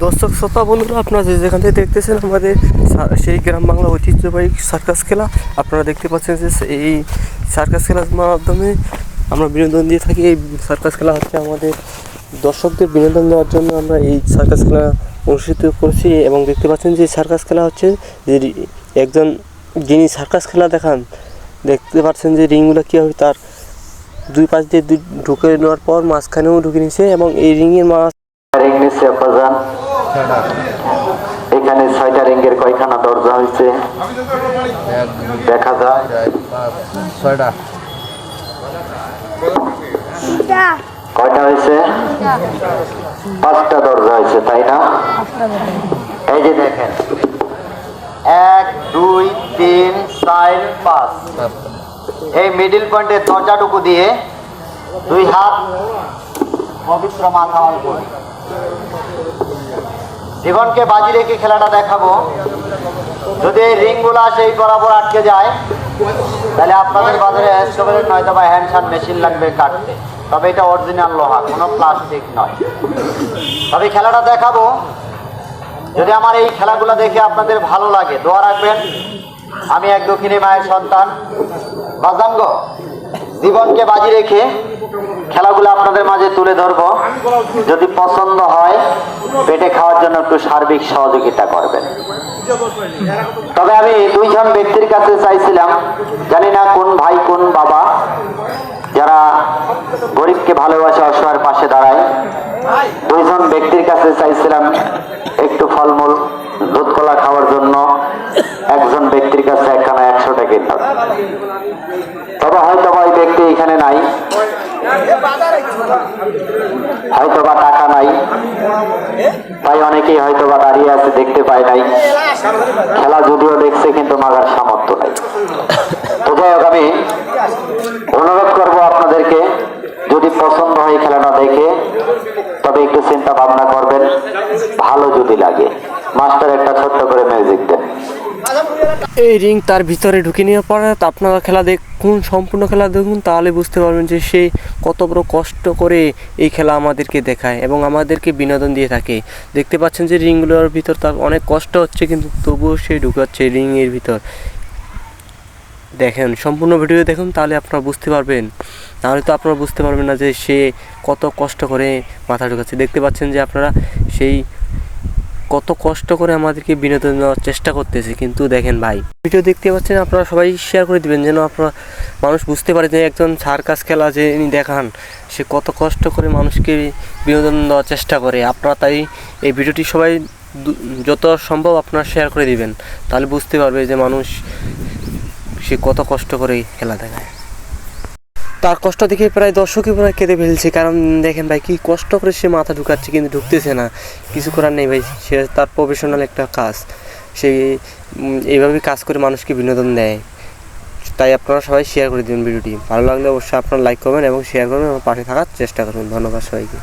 দর্শক শ্রোতা বন্ধুরা, আপনারা যেখান থেকে দেখতেছেন আমাদের সেই গ্রাম বাংলা ঐতিহ্যবাহী সার্কাস খেলা, আপনারা দেখতে পাচ্ছেন যে এই সার্কাস খেলার মাধ্যমে আমরা বিনোদন দিয়ে থাকি। এই সার্কাস খেলা হচ্ছে আমাদের দর্শকদের বিনোদন দেওয়ার জন্য আমরা এই সার্কাস খেলা অনুষ্ঠিত করছি। এবং দেখতে পাচ্ছেন যে সার্কাস খেলা হচ্ছে যে একজন যিনি সার্কাস খেলা দেখান, দেখতে পাচ্ছেন যে রিংগুলো কীভাবে তার দুই পাশ দিয়ে ঢুকে নেওয়ার পর মাঝখানেও ঢুকে নিচ্ছে এবং এই রিংয়ের রিং নিচ্ছে আব্বাজান। এখানে 6টা রিংয়ের কয়খানা দরজা হয়েছে দেখা যায়? 6টা। কয়টা হয়েছে? 5টা দরজা হয়েছে, তাই না? এই যে দেখেন, 1 2 3 4 5, এই মিডিল পয়েন্টের দরজাটুকু দিয়ে 2 হাত পবিত্র মাথা অল্প জীবনকে বাজি রেখে খেলাটা দেখাবো। যদি এই রিংগুলা সেই বরাবর আটকে যায় তাহলে আপনাদের বাজারে স্ট্রবেরি নয়তো বা হ্যান্ডসান মেশিন লাগবে কাটতে, তবে এটা অরিজিনাল লোহা, কোনো প্লাস্টিক নয়। তবে খেলাটা দেখাবো, যদি আমার এই খেলাগুলো দেখে আপনাদের ভালো লাগে দোয়া রাখবেন। আমি এক দক্ষিণী মায়ের সন্তান, বাজাঙ্গ জীবনকে বাজি রেখে খেলাগুলো আপনাদের মাঝে তুলে ধরবো। যদি পছন্দ হয় পেটে খাওয়ার জন্য একটু সার্বিক সহযোগিতা করবেন। তবে আমি 2 জন ব্যক্তির কাছে চাইছিলাম, জানি না কোন ভাই কোন বাবা, যারা গরিবকে ভালোবাসে অসহায়ের পাশে দাঁড়ায়, 2 জন ব্যক্তির কাছে চাইছিলাম একটু ফলমূল দুধ কলা খাওয়ার জন্য। একজন ব্যক্তির কাছে একখানা 100 টাকা নোট। তবে হয়তো ওই ব্যক্তি এখানে নাই, হয়তোবা টাকা নাই, তাই অনেকেই হয়তোবা দাঁড়িয়ে আছে, দেখতে পায় নাই। খেলা যদিও দেখছে কিন্তু মাগার সামর্থ্য নাই। তো যাই হোক, আমি অনুরোধ করবো আপনাদেরকে, যদি পছন্দ হয় খেলাটা দেখে তবে একটু চিন্তা ভাবনা করবেন, ভালো যদি লাগে মাস্টার একটা ছোট্ট করে মিউজিক দেন। এই রিং তার ভিতরে ঢুকে নেওয়ার পরে আপনারা খেলা দেখুন, সম্পূর্ণ খেলা দেখুন, তাহলে বুঝতে পারবেন যে সে কত বড় কষ্ট করে এই খেলা আমাদেরকে দেখায় এবং আমাদেরকে বিনোদন দিয়ে থাকে। দেখতে পাচ্ছেন যে রিংগুলোর ভিতর তার অনেক কষ্ট হচ্ছে, কিন্তু তবুও সে ঢুকাচ্ছে রিংয়ের ভিতর। দেখেন, সম্পূর্ণ ভিডিও দেখুন, তাহলে আপনারা বুঝতে পারবেন। নাহলে তো আপনারা বুঝতে পারবেন না যে সে কত কষ্ট করে মাথা ঢুকাচ্ছে। দেখতে পাচ্ছেন যে আপনারা সেই কত কষ্ট করে আমাদেরকে বিনোদন দেওয়ার চেষ্টা করতেছে। কিন্তু দেখেন ভাই, ভিডিও দেখতে পাচ্ছেন, আপনারা সবাই শেয়ার করে দিবেন যেন আপনারা মানুষ বুঝতে পারে যে একজন সার্কাস খেলা যে ইনি দেখান সে কত কষ্ট করে মানুষকে বিনোদন দেওয়ার চেষ্টা করে। আপনারা তাই এই ভিডিওটি সবাই যত সম্ভব আপনারা শেয়ার করে দিবেন, তাহলে বুঝতে পারবে যে মানুষ সে কত কষ্ট করে খেলা দেখায়। তার কষ্ট দেখে প্রায় দর্শকই প্রায় কেঁদে ফেলছে, কারণ দেখেন ভাই কি কষ্ট করে সে মাথা ঢুকাচ্ছে কিন্তু ঢুকতেছে না। কিছু করার নেই ভাই, সে তার প্রফেশনাল একটা কাজ, সে এইভাবেই কাজ করে মানুষকে বিনোদন দেয়। তাই আপনারা সবাই শেয়ার করে দেবেন ভিডিওটি। ভালো লাগলে অবশ্যই আপনারা লাইক করবেন এবং শেয়ার করবেন এবং পাশে থাকার চেষ্টা করবেন। ধন্যবাদ সবাইকে।